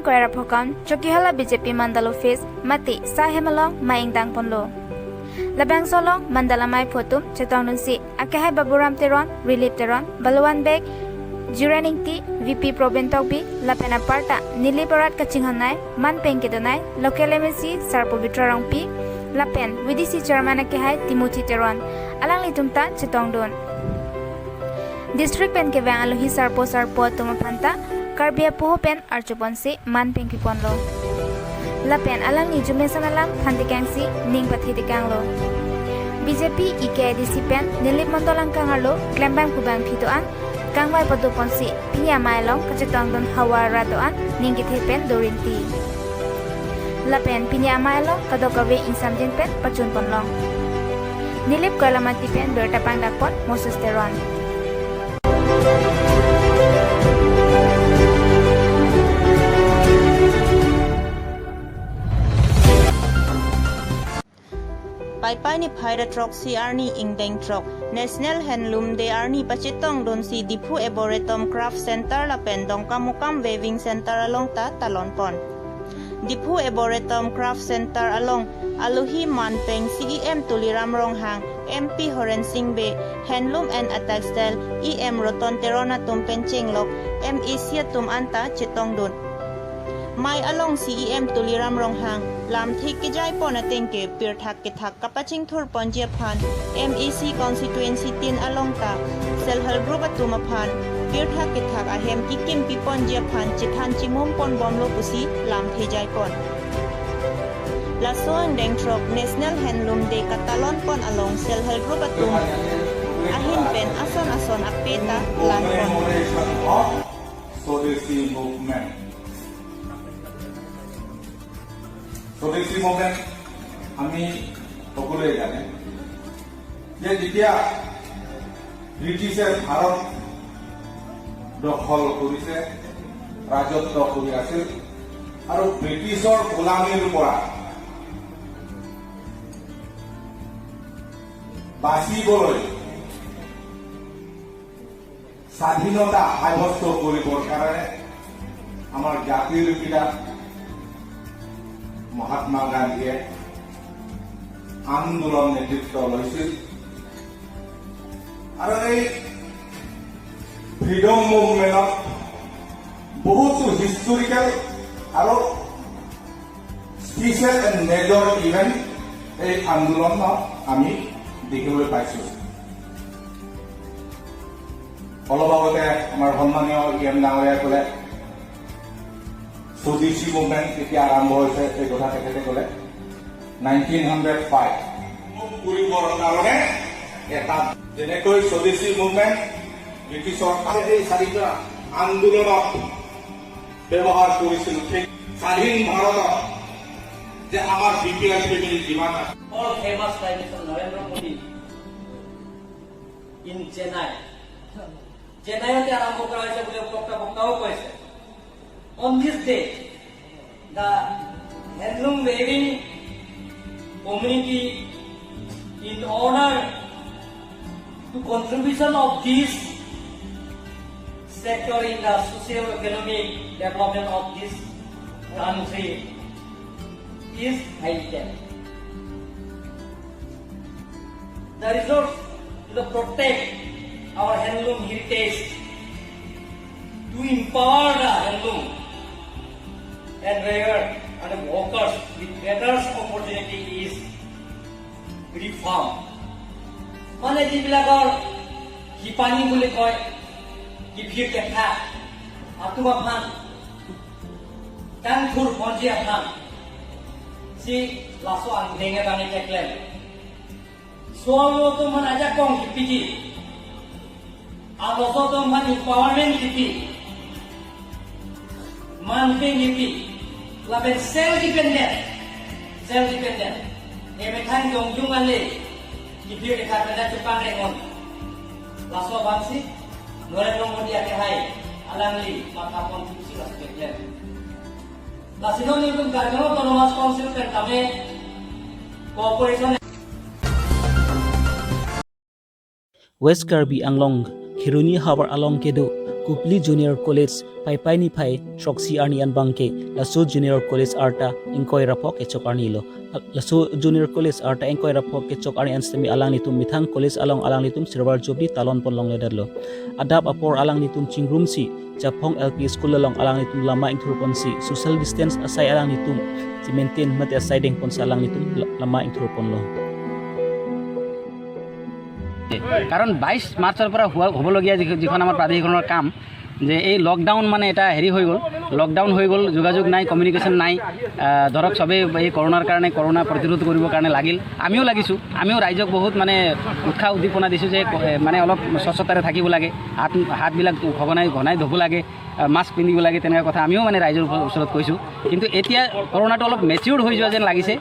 koira phokan chokihala BJP mandal office mati sahemalong maingdang ponlo labang solong mandalamai photum chetong nunsi akehai baburam teron relief teron balwan beg juraning ti VP Probentok bi lapena parta nili parat kachinghanai man pengkedonai local MSC sarpobitra rongpi lapen VDC chairman akehai Timothy teron alang litumta chetong don district pen ke bang alohi sarpo tumapanta Karbi Pen Archuponsi man pengkiponlo lapen alang ni jumesan alam phantikangsi ning pathitikanglo BJP IKDC pen nilip mondolang kangarlo klembang kubang phitoan kangwai paduponsi pinya mailong kachetong don hawa ratoan ning githe dorinti lapen pinya mailong kadokawe insamjen pen pachun ponlong nilip kolamati pen berta pangdakpon Moses Teron Pai ni Phaira Trok CR ni Ingdeng Trok National Handloom Day Arni Pachitong Don si Dipu Eboretom Craft Center la Pendong Kamukam Weaving Center along ta Talonpon Dipu Eboretom Craft Center along Aluhi Manpeng CEM Tuliram Ronghang MP Horen Singbe Handloom and Textile EM Roton Terona Tumpen Chinglok MEC Tum Anta Chitong Dun Mai along CEM Tuliram Ronghang Lam Thik Kijai Ponatengke Pirthak Kithak Kapaching Thur Ponjia Phan MEC Constituency Tin Along Ta Self Help Group Atumaphan Pirthak Kithak Ahem Kikim Piponjia Phan Chithan Chimum Pon Bomlo Pusi Lam Thijai Pon Lasoang Deng Trok National Handloom Day Katalon Pon Along Self Help Group Atum Ahin Pen Ason Apeta Lan Pon Sodesi Movement স্বদেশী movement আমি সকলোৱে জানে যে যেতিয়া ব্ৰিটিছে ভাৰত দখল কৰিছে ৰাজত্ব কৰি আছিল আৰু ব্ৰিটিছৰ গোলামীৰ পৰা বাচিবলৈ স্বাধীনতা সাব্যস্ত কৰিবৰ কাৰণে আমাৰ জাতিৰ পিতা মহাত্মা গান্ধীয়ে আন্দোলন নেতৃত্ব লৈছিল আৰু এই ফ্ৰীডম মুভমেণ্টত বহুতো হিষ্টৰিকেল আৰু স্পেচিয়েল এণ্ড মেজৰ ইভেণ্ট এই আন্দোলনত আমি দেখিবলৈ পাইছোঁ অলপ আগতে আমাৰ সন্মানীয় EM ডাঙৰীয়াই ক'লে স্বদেশী মুভমেন্ট কেতিয়া আৰম্ভ হৈছে এই কথা তেখেতে ক'লে 1905 কৰিবৰ কাৰণে এটা যেনেকৈ স্বদেশী মুভমেন্ট ব্ৰিটিছৰ এই স্বাধীনতা আন্দোলনত ব্যৱহাৰ কৰিছিল ঠিক স্বাধীন ভাৰতত যে আমাৰ BPL ফেমিলি যিমান আছে all famous Prime Minister Narendra Modi in Chennai আৰম্ভ কৰা হৈছে বুলি বক্তাও কৈছে On this day, the handloom weaving community, in honor to contribution of this sector in the socio-economic development of this country, is highlighted. The resolve to protect our handloom heritage, to empower the handloom and weaver and workers with better opportunity is reform. মানে যিবিলাকৰ হিপানি বুলি কয় কিভিৰ কেথা আতুমা ফান টাংথুৰ পঞ্জিয়া ফান সি Lasso আংধেঙে দানি টেকলেন swallow মান আজা কম হিপিজি আলোচো মান empowerment হিপি Manping hipi, laben self-dependent. Emekan jongjung ale, hipi dekat pada Jepang rengon. Laso bangsi, Narendra Modi akehai, alangli maka kontribusi las kerjaan. Lasino ni pun gargano autonomous council kan kami cooperation. West Karbi Anglong, Hiruni Habar Along Kedo, Kupli Junior College pai ni phai Troxi Arni Anbangke Lasso Junior College Arta Inkoi Rapok Echok Arni lo Lasso Junior College Arta Inkoi Rapok Echok Arni Anstemi alang nitum Mithang College alang nitum Sirwar Jobli Talon Pon Long Ledar lo Adap apor alang nitum Chingrum si Japong LP School alang nitum Lama Ingturpon si Social Distance asai alang nitum si maintain mate asai deng pon salang nitum Lama Ingturpon lo কাৰণ 22 মাৰ্চৰ পৰা হ'বলগীয়া যিখন আমাৰ প্ৰাধিকৰণৰ কাম যে এই লকডাউন মানে এটা হেৰি হৈ গ'ল লকডাউন হৈ গ'ল যোগাযোগ নাই কমিউনিকেশ্যন নাই ধৰক সবে এই কৰোনাৰ কাৰণে কৰোনা প্ৰতিৰোধ কৰিবৰ কাৰণে লাগিল আমিও লাগিছোঁ আমিও ৰাইজক বহুত মানে উৎসাহ উদ্দীপনা দিছোঁ যে মানে অলপ স্বচ্ছতাৰে থাকিব লাগে হাতবিলাক ঘনাই ধুব লাগে মাস্ক পিন্ধিব লাগে তেনেকুৱা কথা আমিও মানে ৰাইজৰ ওচৰত কৈছোঁ কিন্তু এতিয়া কৰোনাটো অলপ মেচিউৰ্ড হৈ যোৱা যেন লাগিছে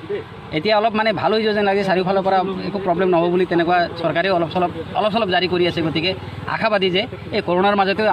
এতিয়া অলপ মানে ভাল হৈ যোৱা যেন লাগিছে চাৰিওফালৰ পৰা একো প্ৰব্লেম নহ'ব বুলি তেনেকুৱা চৰকাৰেও অলপ চলপ জাৰি কৰি আছে গতিকে আশাবাদী যে এই কৰোনাৰ মাজতেও